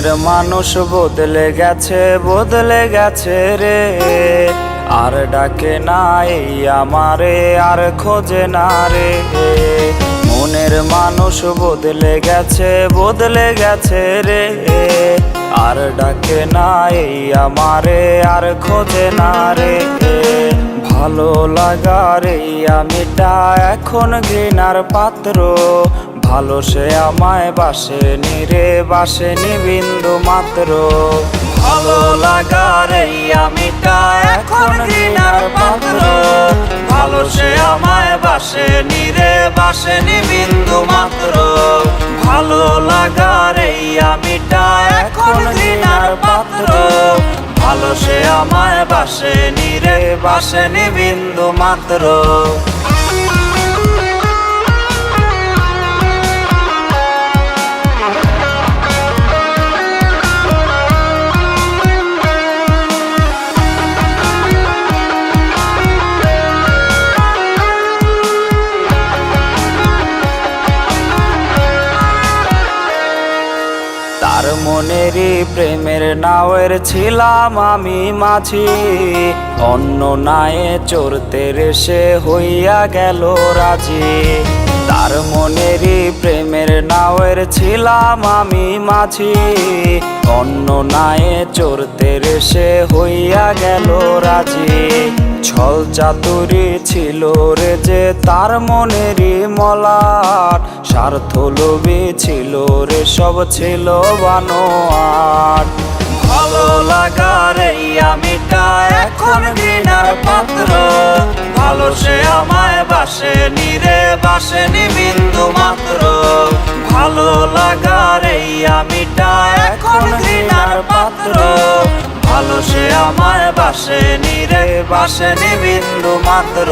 মনের মানুষ বদলে গেছে রে। আর ডাকে না এই আমারে, আর খোঁজে না রে। মনের মানুষ বদলে গেছে রে। আর ডাকে না এই আমারে, আর খোঁজে না রে। ভালো লাগার এই আমিটা এখন ঘৃণার পাত্র। ভালো সে আমায় বাসেনি রে, বাসেনি বিন্দু মাত্র। ভালো লাগার এই আমিটা এখন ঘৃণার পাত্র। ভালো সে আমায় বাসেনি রে, বাসেনি বিন্দু মাত্র। ভালো লাগার এই আমিটা এখন ঘৃণার পাত্র। ভালো সে আমায় বাসেনি রে, বাসেনি বিন্দু মাত্র। তার মনেরই প্রেমের নাওয়ের ছিলাম আমি মাঝি। অন্য নায়ে চড়তে রেসে হইয়া গেল রাজি। তার মনেরই প্রেমের নাওয়ের ছিলাম আমি মাঝি। অন্য নায়ে চড়তে রেসে হইয়া গেল রাজি। ছল চাতুরি ছিল রে যে তার মনেরই মলাট। স্বার্থ লোভী ছিল রে, সব ছিল বানোয়াট। ভালো লাগার এই আমিটা এখন ঘৃণার পাত্র। ভালো সে আমায় বাসেনি রে, বাসেনি বিন্দু মাত্র। ভালো লাগার এই আমিটা এখন ঘৃণার পাত্র। ভালো সে আমায় বাসেনি রে, বাসেনি বিন্দু মাত্র।